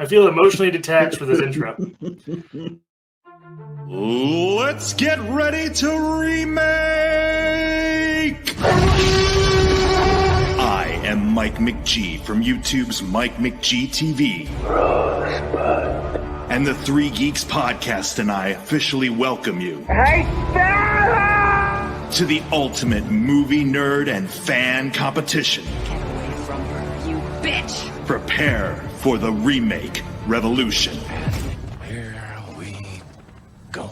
I feel emotionally detached with his intro. Let's get ready to remake! I am Mike McG from YouTube's Mike McG TV. Rosebud. And the Three Geeks Podcast and I officially welcome you to the ultimate movie nerd and fan competition. Get away from her, you bitch! Prepare for the Remake Revolution. Here we go.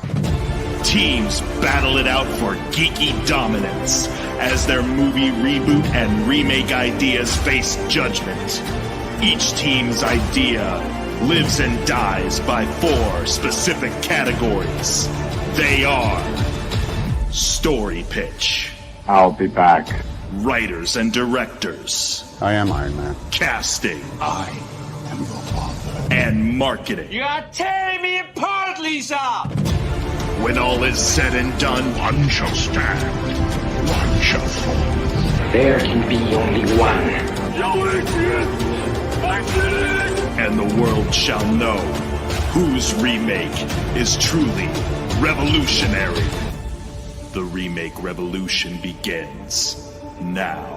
Teams battle it out for geeky dominance as their movie reboot and remake ideas face judgment. Each team's idea lives and dies by 4 specific categories. They are story pitch, I'll be back. writers and directors, I am Iron Man. casting, I am the father. and marketing. You are tearing me apart, Lisa! When all is said and done, One shall stand, one shall fall. There can be only one. and the world shall know whose remake is truly revolutionary. The remake revolution begins now.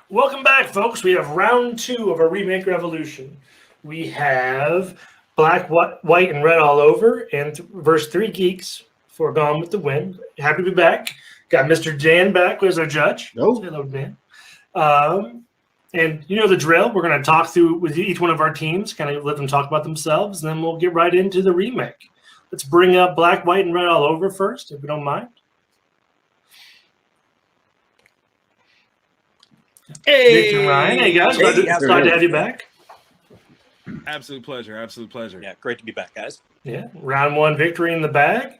Welcome back, folks. We have round 2 of our Remake Revolution. We have black, white, and red all over, and verse 3 geeks for Gone with the Wind. Happy to be back. Got Mr. Dan back as our judge. Oh. Say hello, Dan. And you know the drill. We're going to talk through with each one of our teams, kind of let them talk about themselves, and then we'll get right into the remake. Let's bring up black, white, and red all over first, if you don't mind. Hey, Victor and Ryan. Hey, guys. Glad to have you back. Absolute pleasure. Absolute pleasure. Yeah, great to be back, guys. Yeah, round 1 victory in the bag.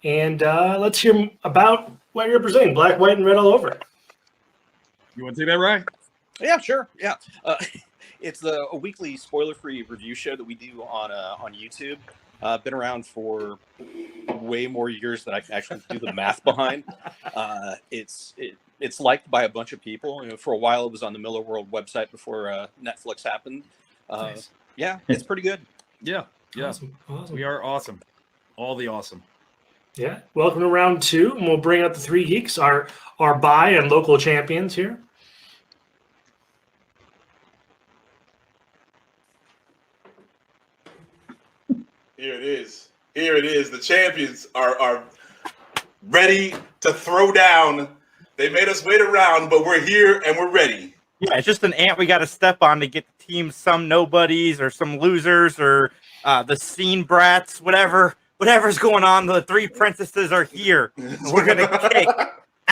And let's hear about what you're representing, black, white, and red all over. You want to take that, Ryan? Yeah, sure. Yeah, it's a weekly spoiler-free review show that we do on YouTube. Been around for way more years than I can actually do the math behind. It's liked by a bunch of people. You know, for a while, it was on the Miller World website before Netflix happened. Nice. Yeah, it's pretty good. Yeah. Yeah. Awesome. We are awesome. All the awesome. Yeah. Welcome to round 2, and we'll bring up the 3 geeks, our buy and local champions here. Here it is. Here it is. The champions are ready to throw down. They made us wait around, but we're here and we're ready. Yeah, it's just an ant we got to step on to get the team some nobodies or some losers or the scene brats, whatever's going on. The 3 princesses are here. We're gonna kick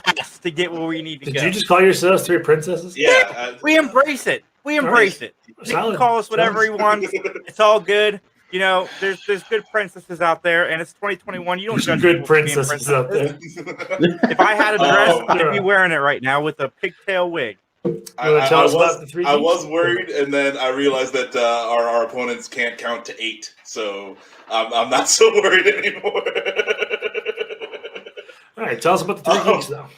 ass to get where we need to go. Did you just call yourselves 3 princesses? Yeah. We embrace it. We embrace it. He can call us whatever he wants. It's all good. You know, there's good princesses out there, and it's 2021. You don't judge Good people for being princesses out there. If I had a dress, I'd be wearing it right now with a pigtail wig. I was worried, and then I realized that our opponents can't count to 8, so I'm not so worried anymore. All right, tell us about the 3 geeks, though.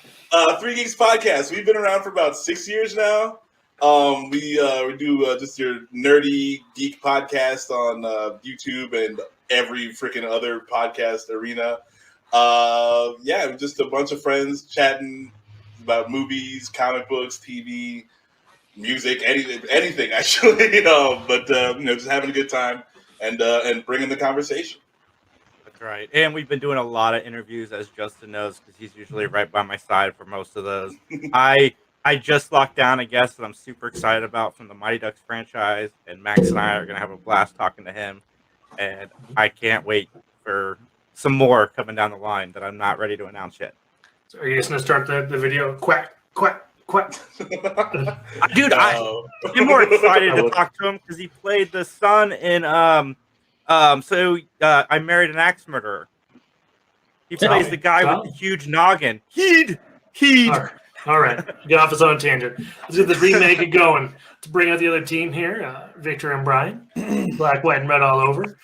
3 Geeks Podcast. We've been around for about 6 years now. We do just your nerdy geek podcast on YouTube and every freaking other podcast arena. Yeah, just a bunch of friends chatting about movies, comic books, TV, music, anything actually. But just having a good time and bringing the conversation. That's right. And we've been doing a lot of interviews, as Justin knows, because he's usually right by my side for most of those. I just locked down a guest that I'm super excited about from the Mighty Ducks franchise, and Max and I are going to have a blast talking to him. And I can't wait for some more coming down the line that I'm not ready to announce yet. So are you just going to start the video? Quack, quack, quack. Dude, I'm more excited to talk to him because he played the son in I Married an Axe Murderer. He plays the guy with the huge noggin. Heed. All right, get off his own tangent. Let's get this remake going. To bring out the other team here, Victor and Brian, black, white, and red all over,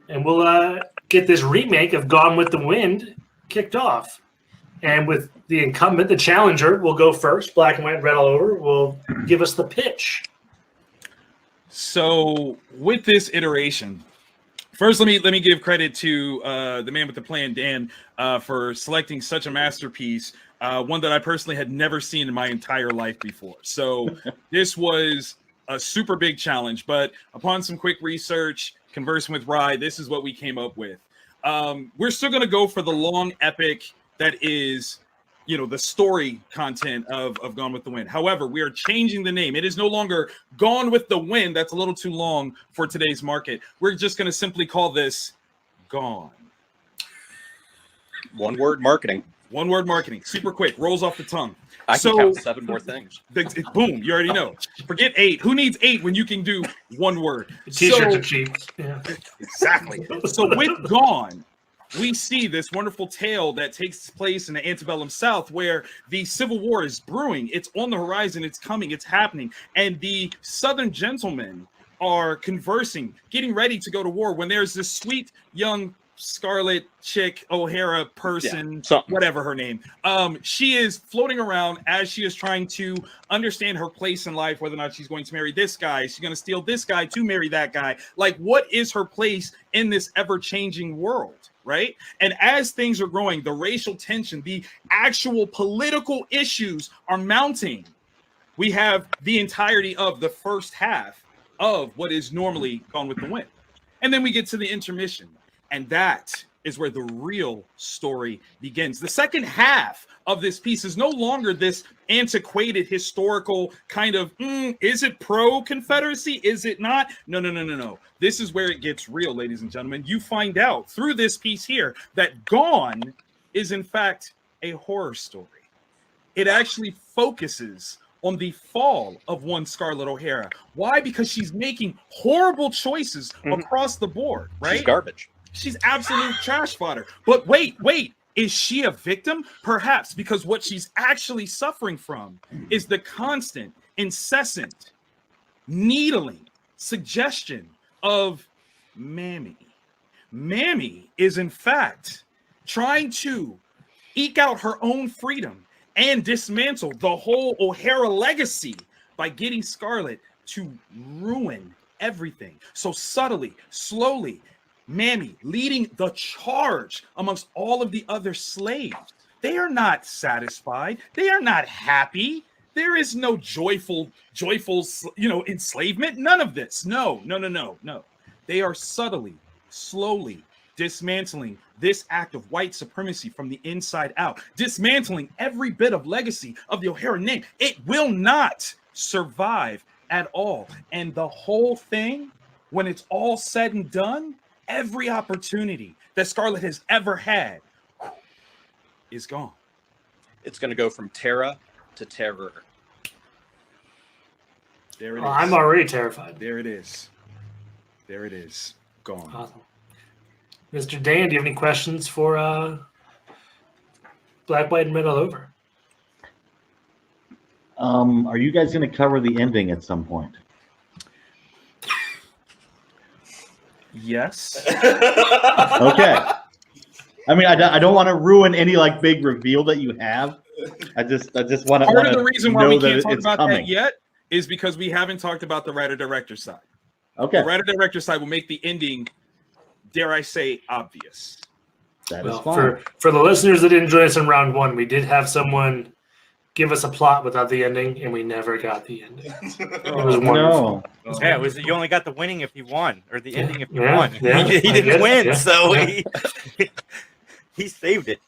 and we'll get this remake of Gone with the Wind kicked off. And with the incumbent, the challenger, will go first. Black and white, red all over. Will give us the pitch. So with this iteration, first let me give credit to the man with the plan, Dan, for selecting such a masterpiece, one that I personally had never seen in my entire life before. So this was a super big challenge, but upon some quick research, conversing with Rye, this is what we came up with. We're still going to go for the long epic that is, the story content of Gone with the Wind. However, we are changing the name. It is no longer Gone with the Wind. That's a little too long for today's market. We're just going to simply call this Gone. One word marketing. One word marketing. Super quick. Rolls off the tongue. I can count 7 more things. Boom. You already know. Forget 8. Who needs 8 when you can do one word? T-shirts are cheap. Yeah. Exactly. So with Gone, we see this wonderful tale that takes place in the antebellum South where the Civil War is brewing. It's on the horizon. It's coming. It's happening. And the Southern gentlemen are conversing, getting ready to go to war when there's this sweet young Scarlet chick, O'Hara person, whatever her name. She is floating around as she is trying to understand her place in life, whether or not she's going to marry this guy. She's going to steal this guy to marry that guy. Like, what is her place in this ever-changing world? Right? And as things are growing, the racial tension, the actual political issues are mounting. We have the entirety of the first half of what is normally Gone with the Wind. And then we get to the intermission. And that is where the real story begins. The second half of this piece is no longer this antiquated historical kind of, is it pro-Confederacy? Is it not? No. This is where it gets real, ladies and gentlemen. You find out through this piece here that Gone is, in fact, a horror story. It actually focuses on the fall of one Scarlett O'Hara. Why? Because she's making horrible choices across the board, right? She's garbage. She's absolute trash fodder. But wait. Is she a victim? Perhaps, because what she's actually suffering from is the constant, incessant needling suggestion of Mammy. Mammy is, in fact, trying to eke out her own freedom and dismantle the whole O'Hara legacy by getting Scarlett to ruin everything. So subtly, slowly, Mammy leading the charge amongst all of the other slaves. They are not satisfied. They are not happy. There is no joyful, enslavement. None of this. No. They are subtly, slowly dismantling this act of white supremacy from the inside out, dismantling every bit of legacy of the O'Hara name. It will not survive at all. And the whole thing, when it's all said and done, every opportunity that Scarlett has ever had is gone. It's going to go from terror to terror. There it is. I'm already terrified. There it is. Gone. Awesome. Mr. Dan, do you have any questions for Black, White, and Red all over? Are you guys going to cover the ending at some point? Yes. Okay. I mean, I don't want to ruin any big reveal that you have. I just want to. Part of the reason why we can't talk about coming. that yet is because we haven't talked about the writer-director side. Okay. The writer-director side will make the ending, dare I say, obvious. That is fine. For the listeners that didn't join us in round 1, we did have someone give us a plot without the ending, and we never got the ending. It was wonderful. No. Yeah, you only got the winning if you won, or the ending if you Yeah, won. yeah, he didn't win, yeah. so he saved it.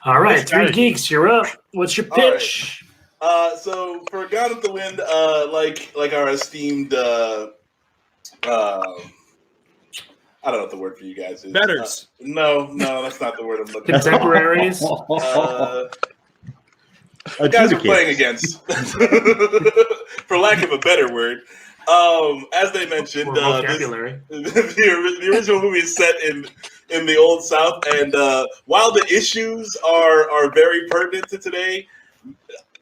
All right, 3 Geeks, you're up. What's your pitch? So for Gone with the Wind, like our esteemed, I don't know what the word for you guys is. Betters. No, that's not the word I'm looking for. Contemporaries. Guys are playing against, for lack of a better word. As they mentioned, the original movie is set in the Old South, and while the issues are very pertinent to today,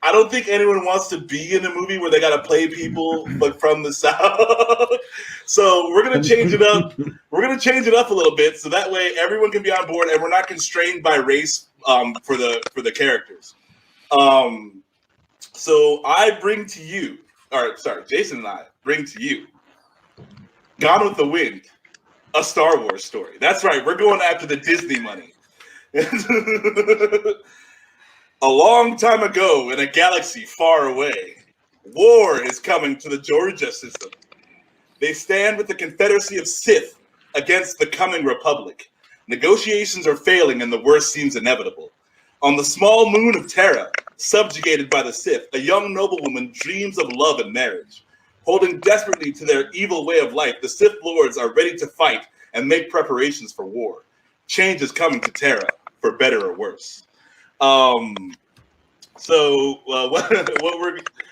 I don't think anyone wants to be in a movie where they got to play people but from the South. So we're gonna change it up. We're gonna change it up a little bit so that way everyone can be on board and we're not constrained by race for the characters. So I bring to you, Jason and I bring to you, Gone with the Wind, a Star Wars story. That's right. We're going after the Disney money. A long time ago, in a galaxy far away, war is coming to the Georgia system. They stand with the Confederacy of Sith against the coming Republic. Negotiations are failing and the worst seems inevitable. On the small moon of Terra, subjugated by the Sith, a young noblewoman dreams of love and marriage. Holding desperately to their evil way of life, the Sith Lords are ready to fight and make preparations for war. Change is coming to Terra, for better or worse.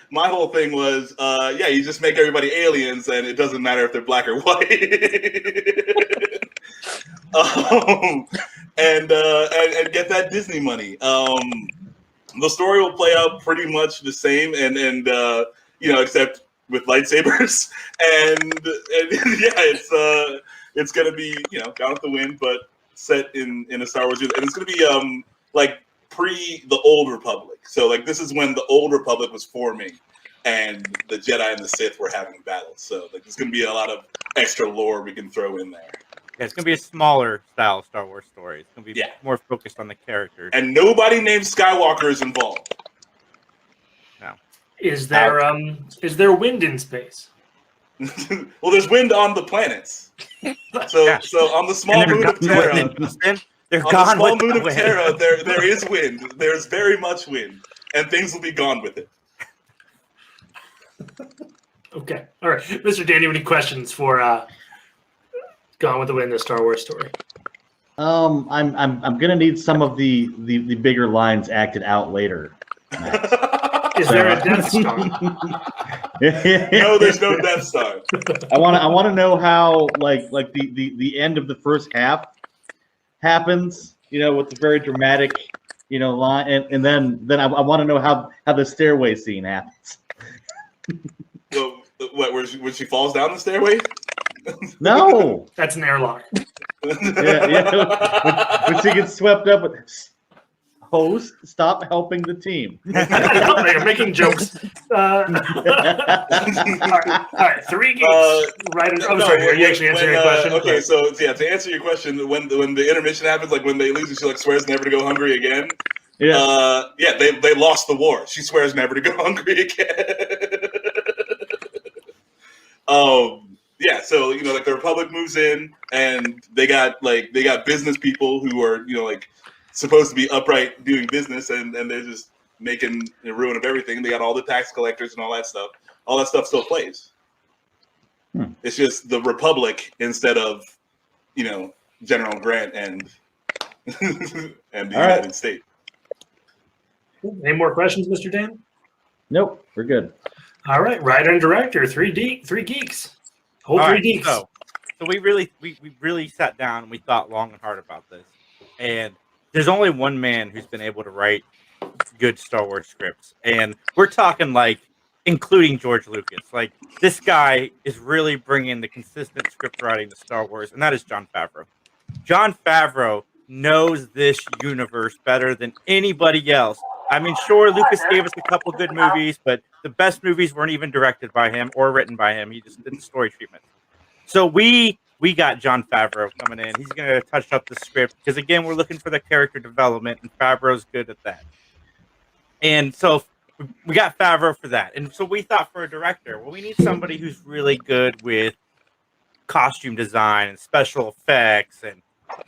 My whole thing was, you just make everybody aliens, and it doesn't matter if they're black or white. And get that Disney money. The story will play out pretty much the same, and except with lightsabers, and it's gonna be Gone with the Wind, but set in a Star Wars, and it's gonna be like pre the Old Republic. So like this is when the Old Republic was forming and the Jedi and the Sith were having battles. So like there's gonna be a lot of extra lore we can throw in there. Yeah, it's gonna be a smaller style Star Wars story. It's gonna be more focused on the characters. And nobody named Skywalker is involved. No. Is there wind in space? Well, there's wind on the planets. So on the small moon of Terra, they're on gone the small with moon the of wind. Terra, there is wind. There's very much wind, and things will be gone with it. Okay, all right, Mr. Dan, you have any questions for Gone with the Wind, the Star Wars story? I'm gonna need some of the bigger lines acted out later. Is there a Death Star? No, there's no Death Star. I want to know how like the end of the first half happens. With the very dramatic line, and then I want to know how the stairway scene happens. Well, what? When she falls down the stairway? No, that's an airlock. When she gets swept up with. Host, stop helping the team. You're making jokes. All right, 3 Geeks. Are you actually answering your question? Okay, so to answer your question, when the intermission happens, like when they lose, and she like swears never to go hungry again. They lost the war. She swears never to go hungry again. So like the Republic moves in, and they got business people who are supposed to be upright doing business, and they're just making a ruin of everything. They got all the tax collectors and all that stuff. All that stuff still plays. It's just the Republic instead of General Grant and the United States. Any more questions, Mr. Dan? Nope, we're good. All right, writer and director, 3 Geeks. Whole 3 Geeks. So we really sat down and we thought long and hard about this, and there's only one man who's been able to write good Star Wars scripts, and we're talking like including George Lucas. Like this guy is really bringing the consistent script writing to Star Wars, and that is Jon Favreau. Jon Favreau knows this universe better than anybody else. I mean, sure, Lucas gave us a couple good movies, but the best movies weren't even directed by him or written by him. He just did the story treatment. So we got Jon Favreau coming in. He's going to touch up the script because, again, we're looking for the character development, and Favreau's good at that. And so we got Favreau for that. And so we thought for a director, well, we need somebody who's really good with costume design and special effects and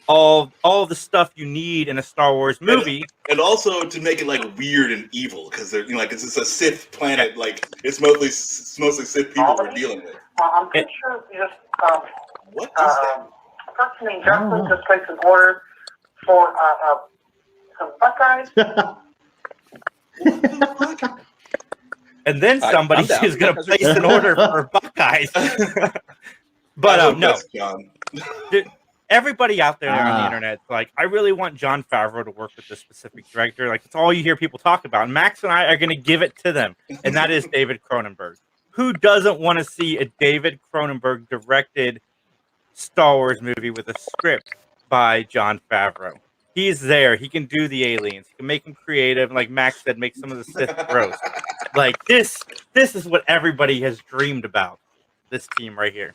all the stuff you need in a Star Wars movie. And also to make it like weird and evil because they're it's a Sith planet. Like it's mostly Sith people we're dealing with. I'm pretty sure we just what is that? person named Justin just placed an order for some Buckeyes. And then somebody is going to place an order for Buckeyes. But no. everybody out there on the internet, like, I really want Jon Favreau to work with this specific director. Like, it's all you hear people talk about. And Max and I are going to give it to them, and that is David Cronenberg. Who doesn't want to see a David Cronenberg directed Star Wars movie with a script by Jon Favreau? He's there. He can do the aliens. He can make them creative. And like Max said, make some of the Sith gross. Like, this is what everybody has dreamed about. This team right here.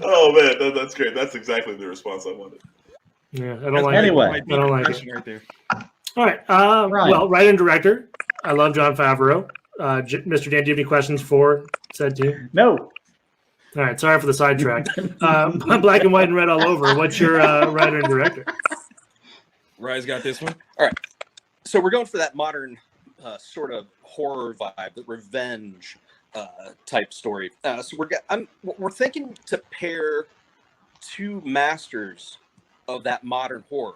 Oh man, that's great. That's exactly the response I wanted. Yeah, I don't like Anyway. it. I don't like it. Right there. All right. Well, writer and director. I love Jon Favreau. Mr. Dan, do you have any questions for said team? No. All right. Sorry for the sidetrack. Black and white and red all over. What's your writer and director? Ryan's got this one. All right. So we're going for that modern sort of horror vibe, the revenge type story. So we're thinking to pair two masters of that modern horror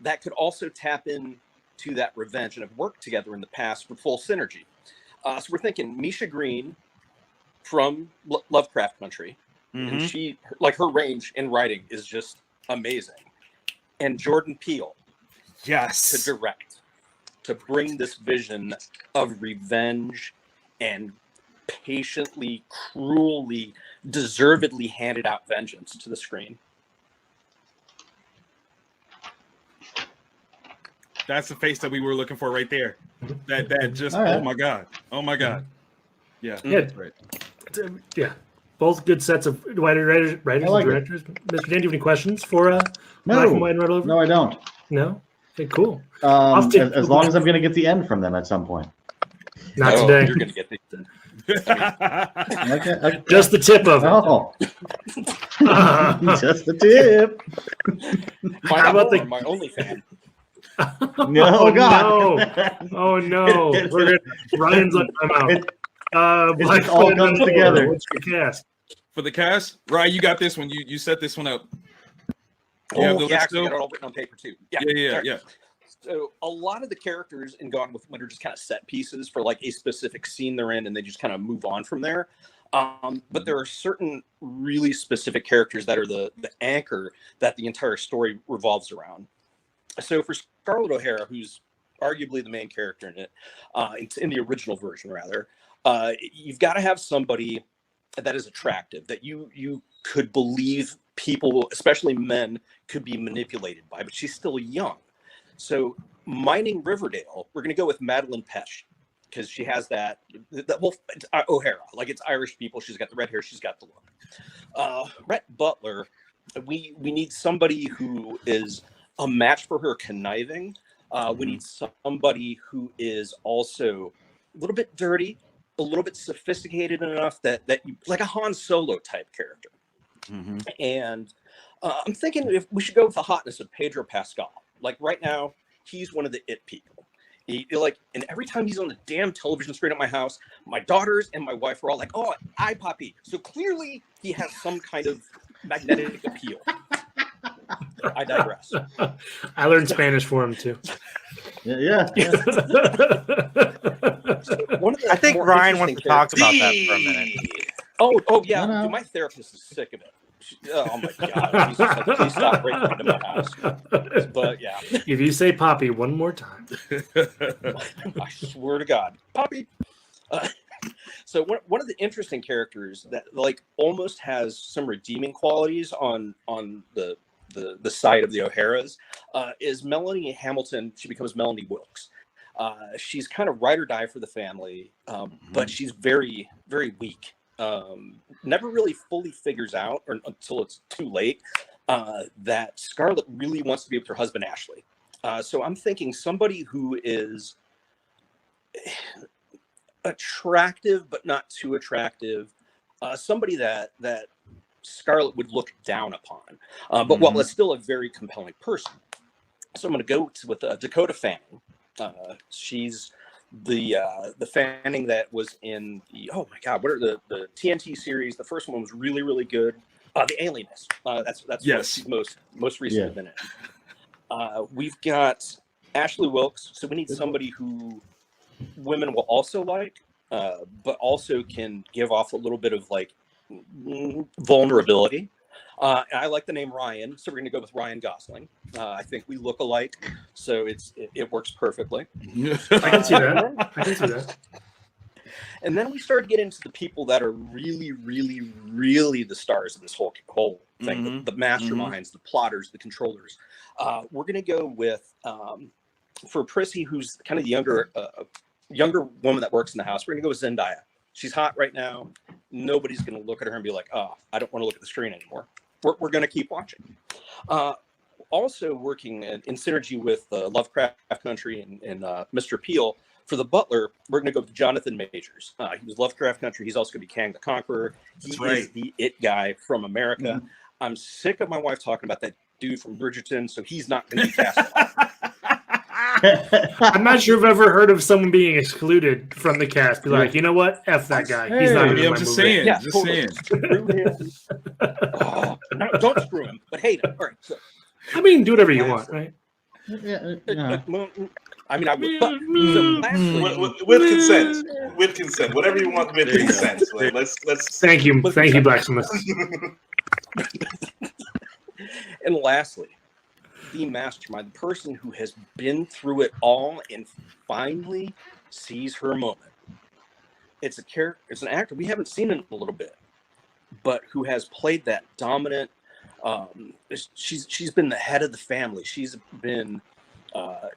that could also tap into that revenge and have worked together in the past for full synergy. So we're thinking Misha Green from Lovecraft Country, and she, like, her range in writing is just amazing, and Jordan Peele, yes, to direct, to bring this vision of revenge and patiently, cruelly, deservedly handed out vengeance to the screen. That's the face that we were looking for right there. That just, right. oh my god. Yeah, Yeah. that's right. Yeah. Both good sets of writers and directors. Mr. Dan, do you have any questions for Black and white and red all over? No, I don't. No? Okay, cool. As long as I'm going to get the end from them at some point. Not today. You're going to get the Okay. Just the tip of it. Oh. Just the tip. How about my only fan? No, God. No. Oh, no. Ryan's on timeout. It all comes together. What's your cast? For the cast, Ryan, you got this one. You set this one up. Actually, I got it all written on paper too. Yeah. So a lot of the characters in Gone with Wind are just kind of set pieces for like a specific scene they're in, and they just kind of move on from there. But there are certain really specific characters that are the anchor that the entire story revolves around. So for Scarlett O'Hara, who's arguably the main character in it, it's in the original version rather, you've got to have somebody that is attractive, that you could believe people, especially men, could be manipulated by, but she's still young. So mining Riverdale, we're going to go with Madeline Pesh, because she has that well, it's O'Hara, like, it's Irish people. She's got the red hair. She's got the look. Rhett Butler, we need somebody who is a match for her conniving. We need somebody who is also a little bit dirty, a little bit sophisticated enough that you, like a Han Solo type character. And I'm thinking if we should go with the hotness of Pedro Pascal. Like, right now, he's one of the it people. And every time he's on the damn television screen at my house, my daughters and my wife are all like, "Oh, eye poppy." So clearly, he has some kind of magnetic appeal. I digress. I learned Spanish for him too. Yeah. I think Ryan wants to talk about that for a minute. Oh yeah. No. Dude, my therapist is sick of it. Oh my god! He's just like, please stop breaking into my house. But yeah, if you say "Poppy" one more time, I swear to God, Poppy. So one of the interesting characters that like almost has some redeeming qualities on the side of the O'Haras is Melanie Hamilton. She becomes Melanie Wilkes. She's kind of ride or die for the family, but she's very, very weak. Never really fully figures out, or until it's too late, that Scarlett really wants to be with her husband Ashley. So I'm thinking somebody who is attractive but not too attractive, somebody that Scarlett would look down upon, but while it's still a very compelling person. So I'm going to go with Dakota Fanning. She's the Fanning that was in the, oh my god, what are the TNT series? The first one was really, really good. The Alienist. That's yes. What she's most recently been in. We've got Ashley Wilkes, so we need somebody who women will also like, but also can give off a little bit of like vulnerability. I like the name Ryan, so we're going to go with Ryan Gosling. I think we look alike, so it works perfectly. I can see that. I can see that. And then we start to get into the people that are really, really, really the stars of this whole thing, the masterminds, the plotters, the controllers. We're going to go with, for Prissy, who's kind of the younger woman that works in the house, we're going to go with Zendaya. She's hot right now. Nobody's going to look at her and be like, oh, I don't want to look at the screen anymore. We're going to keep watching. Also working in synergy with Lovecraft Country and Mr. Peel, for the butler, we're going to go with Jonathan Majors. He was Lovecraft Country. He's also going to be Kang the Conqueror. He is the it guy from America. I'm sick of my wife talking about that dude from Bridgerton, so he's not going to be cast. I'm not sure if I've ever heard of someone being excluded from the cast. Be like, you know what? F that guy. He's not in my movie. Saying. Yeah, Just totally. saying. Screw him. Oh, no, don't screw him, but hate him. All right. So, I mean, do whatever you want, right? I mean, I would. But, so lastly, with consent. With consent. Whatever you want with consent. So let's. Thank you, Blacksmith. And lastly, the mastermind, the person who has been through it all and finally sees her moment. It's a character. It's an actor we haven't seen in a little bit, but who has played that dominant. She's been the head of the family. She's been the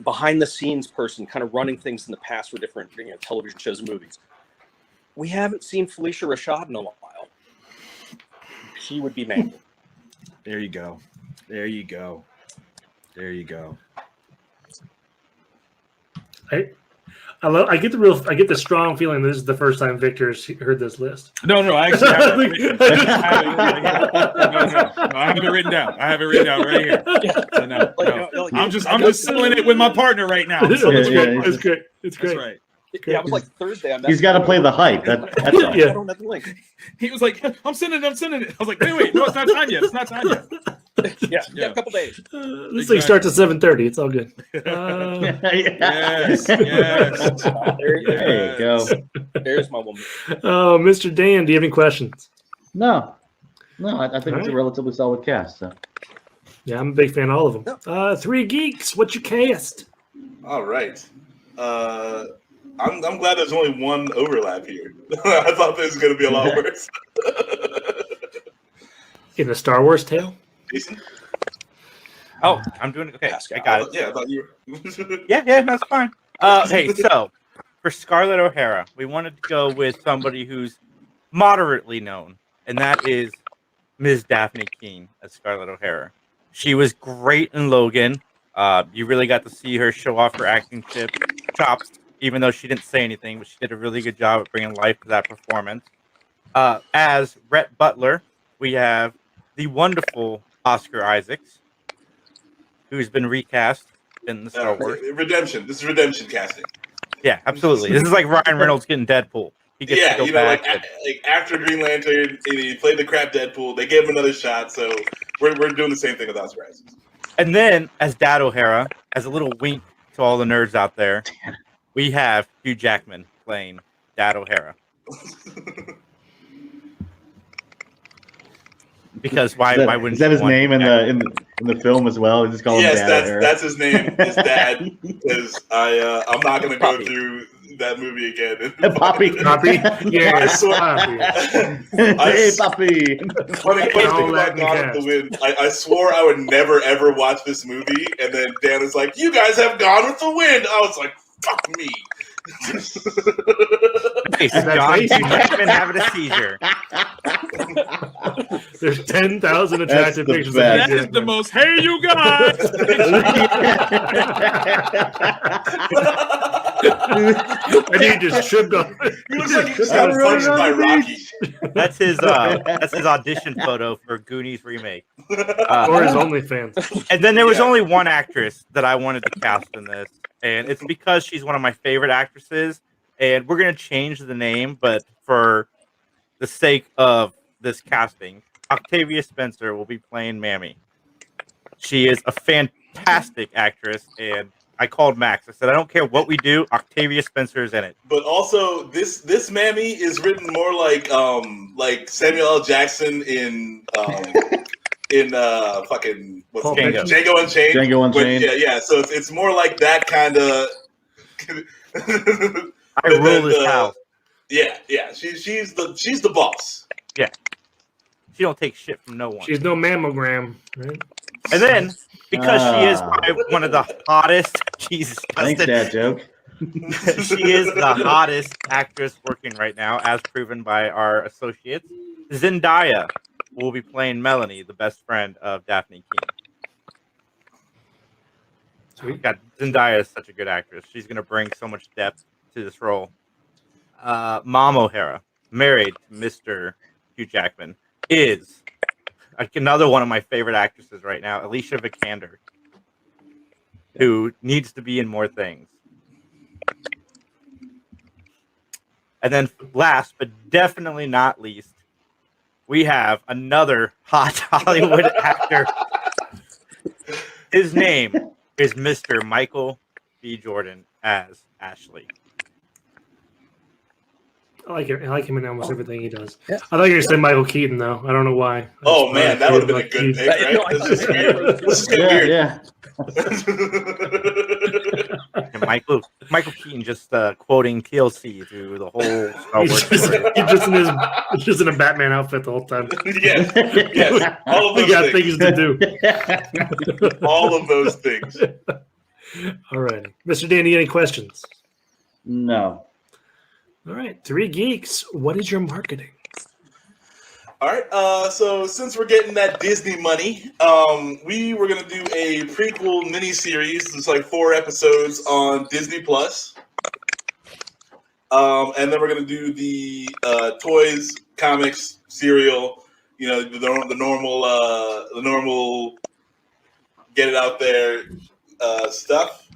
behind the scenes person, kind of running things in the past for different television shows and movies. We haven't seen Felicia Rashad in a while. She would be Mandy. There you go. There you go. There you go. I get the strong feeling this is the first time Victor's heard this list. No, I actually have it. I have it written down. I have it written down right here. So no. I'm just selling it with my partner right now. So It's great. It's great. That's right. Yeah, it was like Thursday. He's got to play the hype. That's all. I don't have the link. He was like, I'm sending it. I was like, wait, no, it's not time yet. Yeah, a couple days. This thing starts at 7:30. It's all good. Yes. There you go. There's my woman. Oh, Mr. Dan, do you have any questions? No, I think it's a relatively solid cast. So. Yeah, I'm a big fan of all of them. 3 Geeks, what you cast? All right. I'm glad there's only one overlap here. I thought this was going to be a lot worse. In a Star Wars tale? Jason? Oh, I'm doing it. Okay, I got it. Yeah, I thought you were. Yeah, that's fine. Hey, so for Scarlett O'Hara, we wanted to go with somebody who's moderately known, and that is Ms. Daphne Keane as Scarlett O'Hara. She was great in Logan. You really got to see her show off her acting chops, even though she didn't say anything, but she did a really good job of bringing life to that performance. As Rhett Butler, we have the wonderful Oscar Isaacs, who's been recast in the Star Wars. Redemption. This is redemption casting. Yeah, absolutely. This is like Ryan Reynolds getting Deadpool. He gets to go back. Like after Green Lantern, he played the crap Deadpool. They gave him another shot, so we're doing the same thing with Oscar Isaacs. And then, as Dad O'Hara, as a little wink to all the nerds out there, we have Hugh Jackman playing Dad O'Hara. Because why wouldn't? Is that his name in the film as well? They just call him Dad O'Hara. That's his name. His dad. Because I'm not going to go through that movie again. Poppy. Yes. Hey, Poppy. Funny thing about Gone with the Wind. I swore I would never ever watch this movie, and then Dan was like, "You guys have Gone with the Wind." I was like, "Fuck me." Hey, John Jackman having a seizure. There's 10,000 attractive pictures. That is the most. Hey, you guys! And he just tripped up. He looks like he just got punched by Rocky. That's his audition photo for Goonies remake. Or his OnlyFans. And then there was only one actress that I wanted to cast in this, and it's because she's one of my favorite actresses. And we're gonna change the name, but for the sake of this casting, Octavia Spencer will be playing Mammy. She is a fantastic actress, and I called Max. I said, I don't care what we do. Octavia Spencer is in it. But also, this mammy is written more like Samuel L. Jackson in fucking what's Django. Django Unchained. Django Unchained. Yeah. So it's more like that kind of. I rule this house. Yeah. She's the boss. Yeah. She don't take shit from no one. She's no mammogram, right? And then, because she is probably one of the hottest, Jesus, Thanks, Dad joke. she is the hottest actress working right now, as proven by our associates. Zendaya will be playing Melanie, the best friend of Daphne Keene. God, Zendaya is such a good actress. She's going to bring so much depth to this role. Mom O'Hara, married to Mr. Hugh Jackman, is another one of my favorite actresses right now, Alicia Vikander, who needs to be in more things. And then last, but definitely not least, we have another hot Hollywood actor. His name is Mr. Michael B. Jordan as Ashley. I like him in almost everything he does. Yeah. I thought you were going to say Michael Keaton, though. I don't know why. Oh, man, that would have been a good pick, right? This is weird. This is weird. Yeah. And Michael Keaton just quoting TLC through the whole Star Wars. He's just in a Batman outfit the whole time. Yes. All of those things to do. All of those things. All right. Mr. Danny, any questions? No. All right. 3 Geeks, what is your marketing? All right. So since we're getting that Disney money, we were going to do a prequel miniseries. It's like 4 episodes on Disney Plus. And then we're going to do the toys, comics, cereal, the normal get it out there stuff.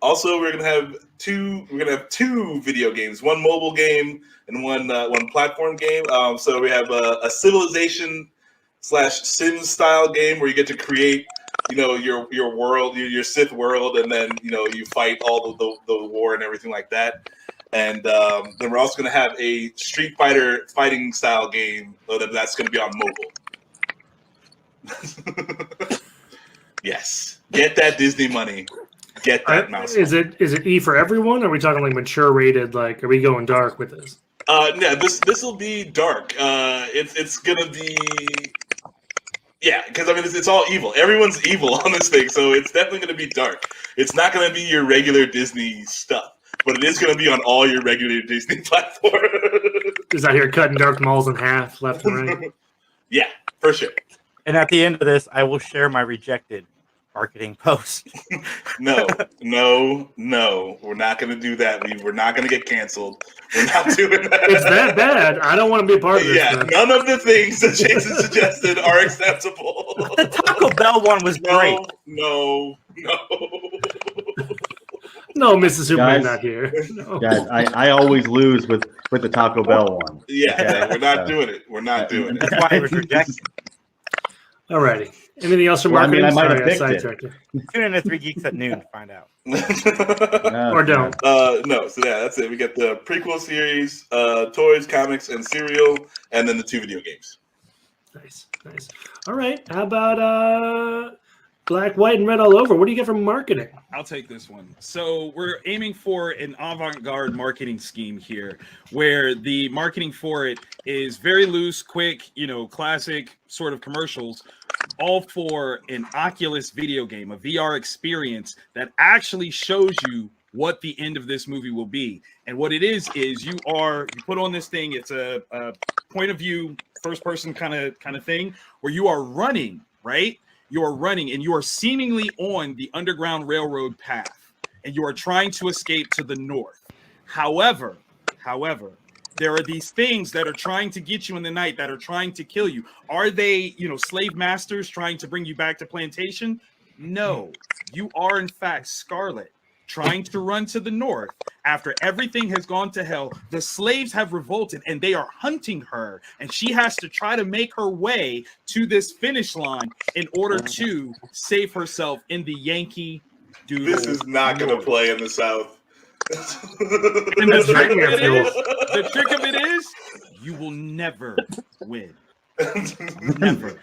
Also, we're going to have 2 video games, one mobile game and one platform game. So we have a Civilization / Sims style game where you get to create, your world, your Sith world, and then you fight all the war and everything like that. And then we're also going to have a Street Fighter fighting style game that's going to be on mobile. Yes, get that Disney money. Get that mouse. Is it E for everyone? Or are we talking like mature rated? Like, are we going dark with this? No, this will be dark. It's gonna be, because it's all evil. Everyone's evil on this thing, so it's definitely gonna be dark. It's not gonna be your regular Disney stuff, but it is gonna be on all your regular Disney platforms. Is out here cutting Dark Mauls in half, left and right? Yeah, for sure. And at the end of this, I will share my rejected marketing post. No, we're not going to do that. We're not going to get canceled. We're not doing that. It's that bad. I don't want to be a part of this. Yeah, none of the things that Jason suggested are acceptable. The Taco Bell one was great. No, Mrs. Superman not here. No. Guys, I always lose with the Taco Bell one. Yeah, we're not doing it. We're not doing it. That's why it was rejected. Alrighty. Anything else for marketing? I might have picked it. Tune in to 3 Geeks at noon to find out. Or don't. No, so yeah, that's it. We got the prequel series, toys, comics, and cereal, and then the 2 video games. Nice. All right. How about black, white, and red all over? What do you get from marketing? I'll take this one. So we're aiming for an avant-garde marketing scheme here, where the marketing for it is very loose, quick, classic sort of commercials, all for an Oculus video game, a VR experience that actually shows you what the end of this movie will be. And what it is you put on this thing, it's a point of view, first person kind of thing, where you are running, right? You are running and you are seemingly on the Underground Railroad path and you are trying to escape to the north. However, there are these things that are trying to get you in the night, that are trying to kill you. Are they, slave masters trying to bring you back to plantation? No, you are in fact Scarlet, trying to run to the north. After everything has gone to hell, the slaves have revolted and they are hunting her, and she has to try to make her way to this finish line in order to save herself in the Yankee Doodle. This is not going to play in the South. And the trick of it is, you will never win. Never.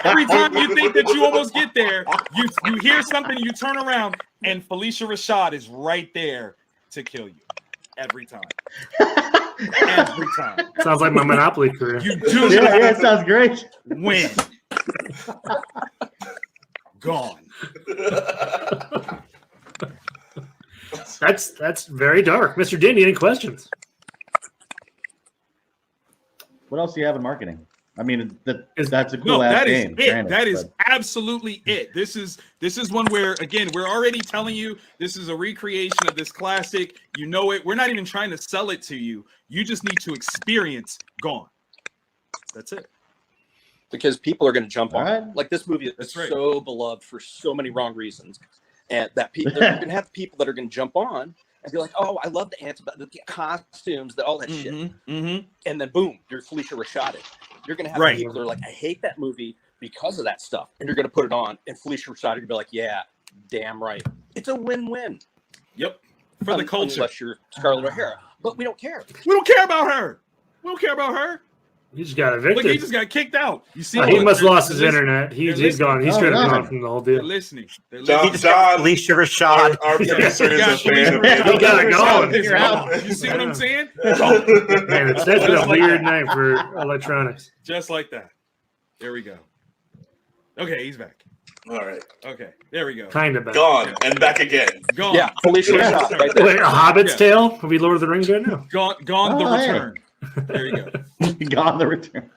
Every time you think that you almost get there, you hear something, you turn around, and Felicia Rashad is right there to kill you. Every time. Every time. Sounds like my Monopoly career. You do Yeah, it sounds great. Win. Gone. That's very dark. Mr. Dandy, any questions? What else do you have in marketing? I mean, that's a cool ass game. That is absolutely it. This is one where, again, we're already telling you this is a recreation of this classic. You know it. We're not even trying to sell it to you. You just need to experience Gone. That's it. Because people are going to jump on Right. it. Like, this movie is so beloved for so many wrong reasons, and that you're going to have people that are going to jump on and be like, "Oh, I love the costumes, all that shit," and then boom, you're Felicia Rashad. You're going to have people that are like, "I hate that movie because of that stuff," and you're going to put it on, and Felicia Rashad, you're going to be like, "Yeah, damn right, it's a win-win." Yep, for the culture. Unless you're Scarlett O'Hara, but we don't care. We don't care about her. We don't care about her. He just got evicted. Look, he just got kicked out. You see, he must have lost his internet. He's gone. He's straight up gone from the whole deal. They're listening. John, Felicia Rashad. our producer is a fan. He got it going. You see what I'm saying? Man, it's definitely a weird night for electronics. Just like that. There we go. Okay, he's back. All right. Okay, there we go. Kind of back. Gone and back again. Gone. Yeah, Felicia Rashad. Right there. Wait, a Hobbit's Tale? Are we Lord of the Rings right now? Gone. The yeah. return. There you go. Gone the return.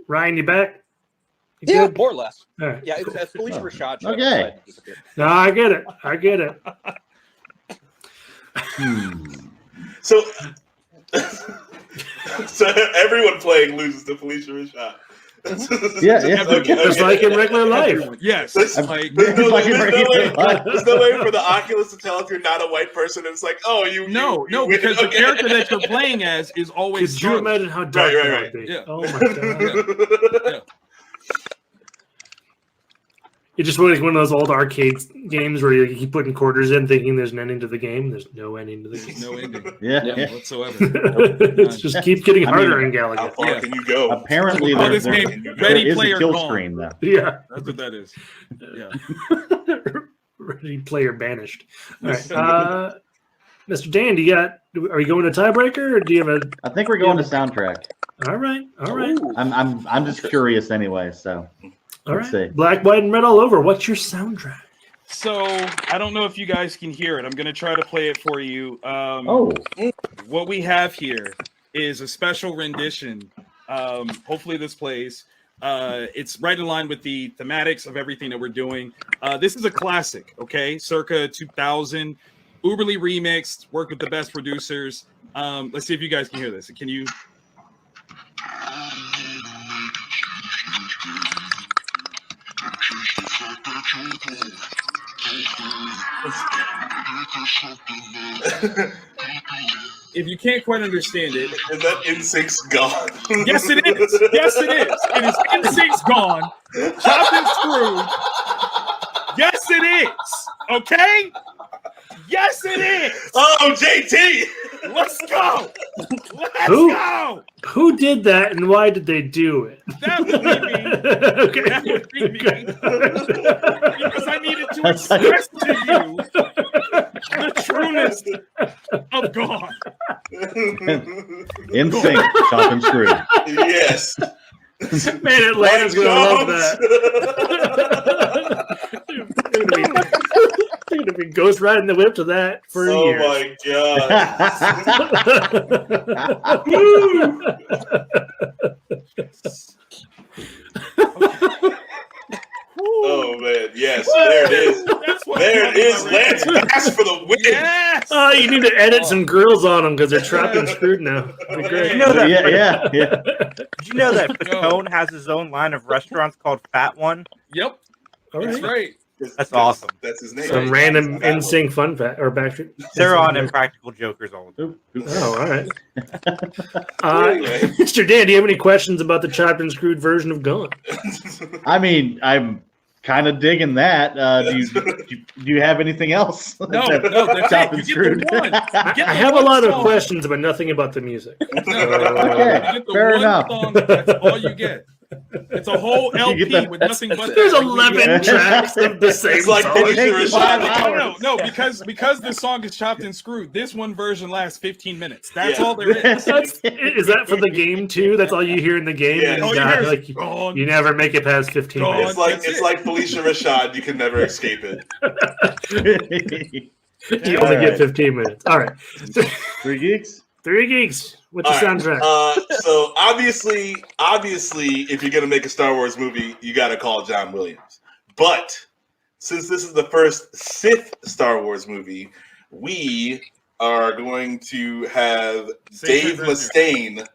Ryan, you back? You Yeah, good? more or less. All right. Yeah, it's Felicia Rashad. Okay. No, I get it. So, so everyone playing loses to Felicia Rashad. Yeah. Just like in regular life. Yes. There's no way for the Oculus to tell if you're not a white person. It's like, oh, you No, win. because the Okay. character that you're playing as is always. Could you Scarlet. imagine how dark Right, that right. would be? Yeah. Oh my god. Yeah. It's just one of those old arcade games where you keep putting quarters in thinking there's an ending to the game. There's no ending to the game. No ending. Yeah. Whatsoever. It just keeps getting harder in How Gallagher. far can you go? Apparently, Oh, this there game, Ready is Player a kill Gone. screen though. Yeah. That's what that is. Yeah. Ready Player Banished. All right. Mr. Dan, are you going to tiebreaker or do you have I think we're going to soundtrack. all right. Ooh. I'm just curious anyway. So All let's right. see. Black, white, and red all over. What's your soundtrack? So I don't know if you guys can hear it. I'm going to try to play it for you. What we have here is a special rendition. Hopefully this plays. It's right in line with the thematics of everything that we're doing. This is a classic, okay? Circa 2000, uberly remixed, worked with the best producers. Let's see if you guys can hear this. Can you? If you can't quite understand it, Is that NSYNC's Gone? yes, it is. Yes, it is. It is NSYNC's Gone, chopped and screwed. Yes, it is. Okay. Yes, it is. Oh, JT! Let's go. Let's Who? go. Who did that and why did they do it? That would be me. Okay. That would be me. Because I needed to express to you the trueness of Gone. In sync, chop and screw. Yes. Man, Atlanta's going to love that. They're going to be ghost riding the whip to that for years. Oh my god. Oh man, yes, there it is. There it is. Lance Bass for the win. Yes. Oh, you need to edit some grills on them because they're trapped and screwed now. That'd be great. You know that? Yeah. Did you know that Fatone has his own line of restaurants called Fat One? Yep. All That's right. right. That's awesome. That's his name. Some random NSYNC fun fact or Backstreet. They're on Impractical Jokers all the time. Oh, all right. Mr. Dan, do you have any questions about the chopped and screwed version of Gone? I mean, I'm kind of digging that. Do you have anything else? No, that's Chopped it. and You screwed. get the one. I have a lot of questions, but nothing about the music. Okay, You get the fair one enough. song, that's all you get. It's a whole LP with nothing but. There's 11 tracks of the same It's like song. Felicia Rashad. No, because this song is chopped and screwed. This one version lasts 15 minutes. That's Yeah. all there is. Is that for the game too? That's all you hear in the game? Yeah. And All you God, hear is, like, "Gone." you never make it past 15 Gone. minutes. It's like Felicia Rashad. You can never escape it. You only get 15 minutes. All right. 3 Geeks? 3 Geeks. What's your All right. soundtrack? So obviously, if you're gonna make a Star Wars movie, you got to call John Williams. But since this is the first Sith Star Wars movie, we are going to have Dave Mustaine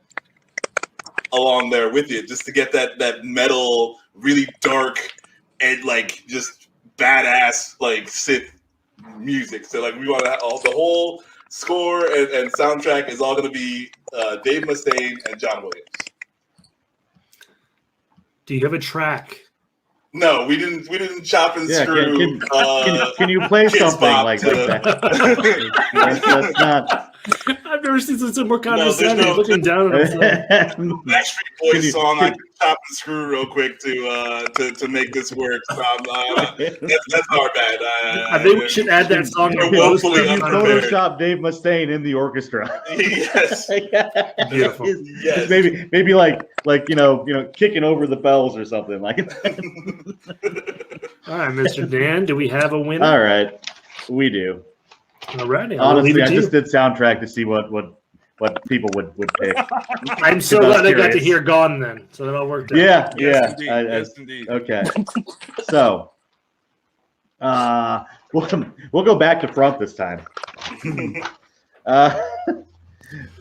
along there with it, just to get that metal, really dark and like just badass like Sith music. So like we want to have the whole score and soundtrack is all going to be Dave Mustaine and John Williams. Do you have a track? No, we didn't chop and screw. Can you play Kids something Bop like to- that? That's not. I've never seen something more there's condescending. no- Looking down at himself. Backstreet Boys song. I can chop and screw real quick to make this work. So that's our bad. I think we should add that song. We're to post woefully it. unprepared. Photoshop Dave Mustaine in the orchestra. Yes. Beautiful. Yes. Maybe like kicking over the bells or something like that. All right, Mr. Dan, do we have a winner? All right, we do. All righty. Honestly, I just did soundtrack to see what people would pick. I'm so Because I was glad I got to curious. hear Gone then, so that all worked out. Yeah, Yes, yeah. indeed. Yes, indeed. Okay. So, we'll go back to front this time.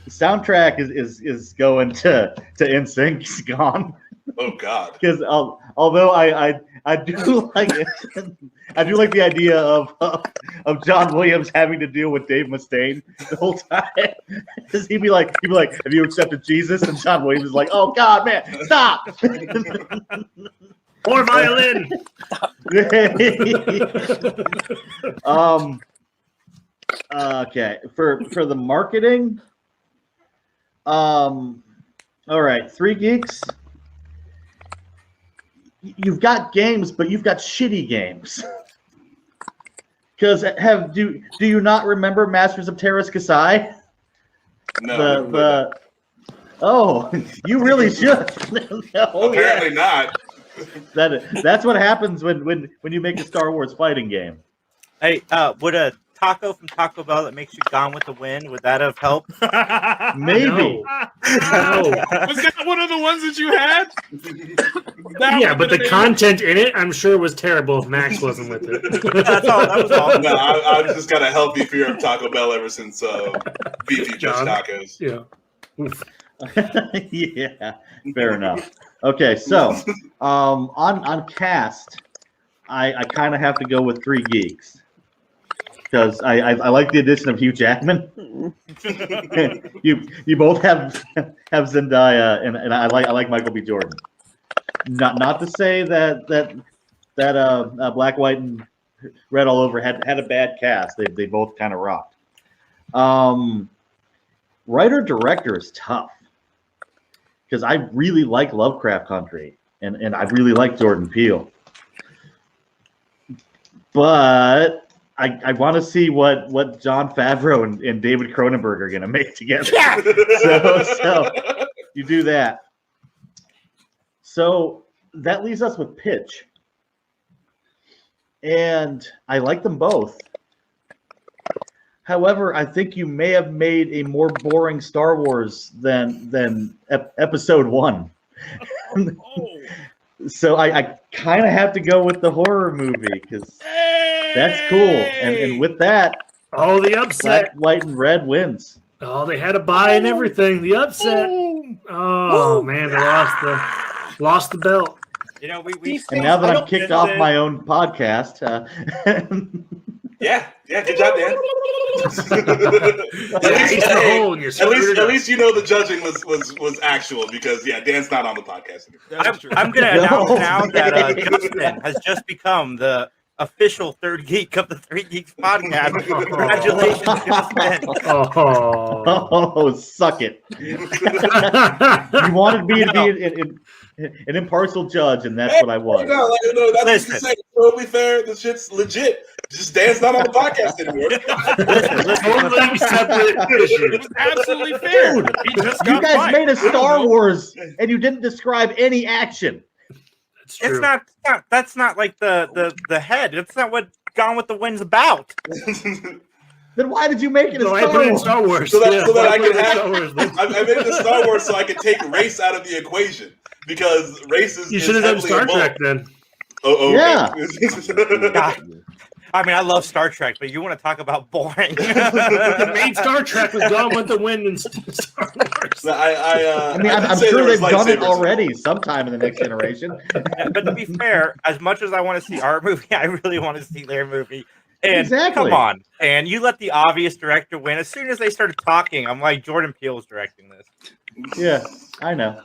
Soundtrack is going to NSYNC's Gone. Oh God. Because although I do like it, I do like the idea of John Williams having to deal with Dave Mustaine the whole time. Because he'd be like, "Have you accepted Jesus?" And John Williams is like, "Oh God, man, stop!" Or violin. Okay. For the marketing, all right, 3 Geeks. You've got games, but you've got shitty games. Because do you not remember Masters of Terras Kasai? No. Oh, you really should. Apparently not. That's what happens when you make a Star Wars fighting game. Hey, would a taco from Taco Bell that makes you gone with the wind, would that have helped? Maybe. No. Was that one of the ones that you had? Yeah, but the content in it, I'm sure, was terrible if Max wasn't with it. That's all. That was all. No, I've just got a healthy fear of Taco Bell ever since beefy fish John? tacos. Yeah. Yeah, fair enough. Okay, so on cast, I kind of have to go with 3 Geeks because I like the addition of Hugh Jackman. you both have Zendaya, and I like Michael B. Jordan. Not to say that Black, White, and Red All Over had a bad cast. They both kind of rocked. Writer director is tough because I really like Lovecraft Country and I really like Jordan Peele, but I want to see what Jon Favreau and David Cronenberg are going to make together. so you do that. So that leaves us with Pitch, and I like them both. However, I think you may have made a more boring Star Wars than Episode 1. So I kind of have to go with the horror movie because that's cool. And with that, the upset. Black, White, and Red wins. Oh, they had a buy and everything. The upset. Oh man, they lost the belt. You know, we And now that I'm kicked off my own podcast, Yeah, good job, Dan. At least you know the judging was actual because Dan's not on the podcast anymore. I'm going to announce now that Justin has just become the official third geek of the Three Geeks podcast. Congratulations, Justin. Oh, suck it. You wanted me to be an impartial judge, and that's what I was. No, that's what you say. Totally fair. This shit's legit. Just Dan's not on the podcast anymore. Totally separate issue. It's absolutely fair. Dude, you guys made a Star Wars, and you didn't describe any action. It's not. That's not like the head. It's not what Gone with the Wind's about. Then why did you make it Star Wars? So that I can have. I made it a Star Wars so I could take race out of the equation because race is. You should have done Star Trek then. Oh, yeah. I mean, I love Star Trek, but you want to talk about boring? The main Star Trek was Gone with the Wind and Star Wars. I'm sure they've done it already sometime in the next generation. But to be fair, as much as I want to see our movie, I really want to see their movie. And exactly. Come on, and you let the obvious director win. As soon as they started talking, I'm like, Jordan Peele's directing this. Yeah, I know.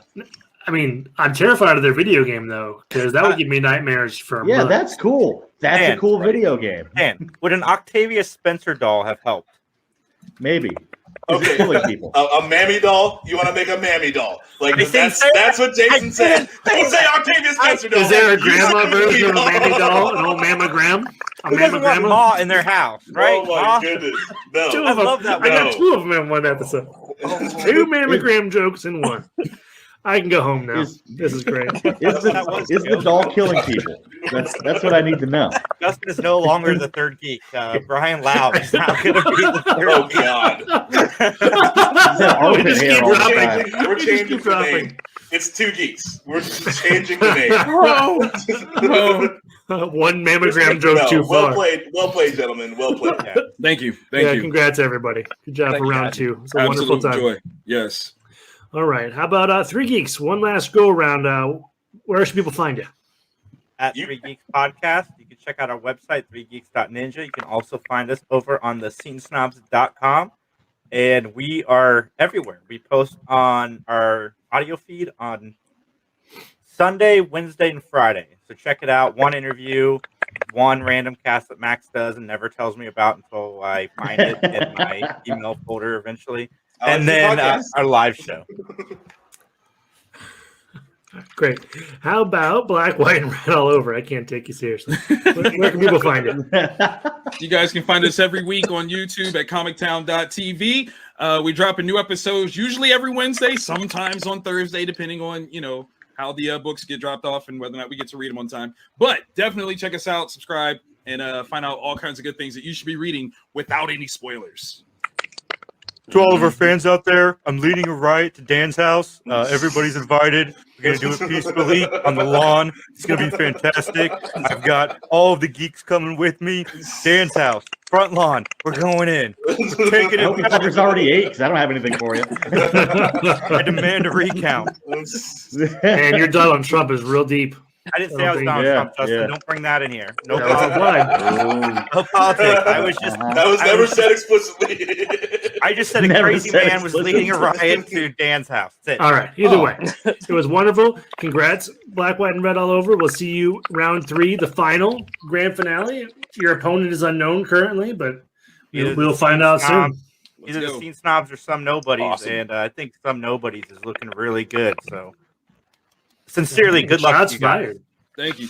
I mean, I'm terrified of their video game though, because that would give me nightmares for a month. That's cool. That's a cool video game. And would an Octavia Spencer doll have helped? Maybe. Okay, killing people. A mammy doll? You want to make a mammy doll? Like that's what Jason said. Don't say Octavia Spencer doll. Is there a grandma version of a mammy doll? An old mammogram? Who doesn't want Ma in their house, right? Oh my goodness! No, I love that. I got two of them in one episode. Two mammogram jokes in one. I can go home now. This is great. Is the doll killing people? That's what I need to know. Justin is no longer the third geek. Brian Lau is now going to be the third geek. God. We're changing the name. It's two geeks. We're changing the name. One mammogram joke too far. Well played, gentlemen. Well played. Yeah. Thank you. Thank you. Congrats, everybody. Good job for round two. It's a wonderful time. Joy. Yes. All right. How about Three Geeks? One last go around. Where should people find you? At Three Geeks Podcast. You can check out our website, threegeeks.ninja. You can also find us over on the scenesnobs.com. And we are everywhere. We post on our audio feed on Sunday, Wednesday, and Friday. So check it out. One interview, one random cast that Max does and never tells me about until I find it in my email folder eventually. And then our live show. Great. How about Black, White, and Red all over? I can't take you seriously. Where can people find it? You guys can find us every week on YouTube at comictown.tv. We drop a new episodes usually every Wednesday, sometimes on Thursday, depending on, how the books get dropped off and whether or not we get to read them on time. But definitely check us out, subscribe, and find out all kinds of good things that you should be reading without any spoilers. To all of our fans out there, I'm leading a riot to Dan's house. Everybody's invited. We're going to do it peacefully on the lawn. It's going to be fantastic. I've got all of the geeks coming with me. Dan's house, front lawn. We're going in. We're taking it. There's already 8 because I don't have anything for you. I demand a recount. And your Donald Trump is real deep. I didn't say I was Donald Trump, Justin. Yeah. Don't bring that in here. No politics. I was just. That was never said explicitly. I just said a crazy man was leading a riot to Dan's house. That's it. All right. Either way, it was wonderful. Congrats, Black, White, and Red all over. We'll see you round 3, the final grand finale. Your opponent is unknown currently, but we'll find out soon. Either the Scene Snobs or Some Nobodies, and I think Some Nobodies is looking really good. So. Sincerely, good luck to you guys. Thank you.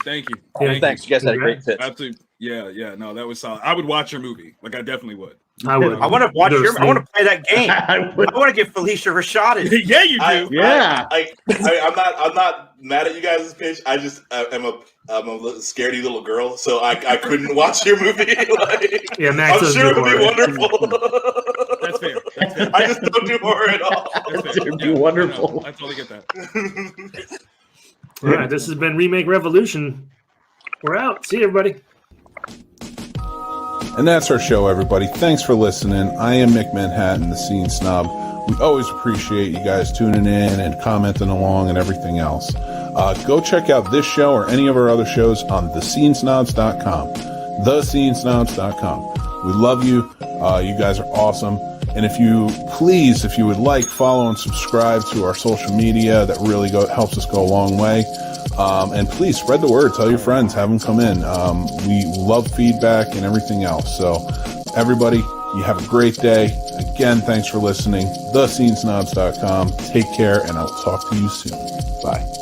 Yeah, thanks. You guys had a great pitch. Absolutely. Yeah. No, that was solid. I would watch your movie. Like, I definitely would. I would. I want to watch your. I want to play that game. I want to get Felicia Rashad. Yeah, you do. I'm not mad at you guys' pitch. I'm a scaredy little girl, so I couldn't watch your movie. Max, I'm sure it would be wonderful. That's fair. I just don't do horror at all. It would be wonderful. I totally get that. All right, this has been Remake Revolution. We're out. See you, everybody. And that's our show, everybody. Thanks for listening. I am Mick Manhattan, the Scene Snob. We always appreciate you guys tuning in and commenting along and everything else. Go check out this show or any of our other shows on thescenesnobs.com. Thescenesnobs.com. We love you. You guys are awesome. And if you would like, follow and subscribe to our social media. That really helps us go a long way. And please spread the word. Tell your friends. Have them come in. We love feedback and everything else. So everybody, you have a great day. Again, thanks for listening. TheSceneSnobs.com. Take care, and I'll talk to you soon. Bye.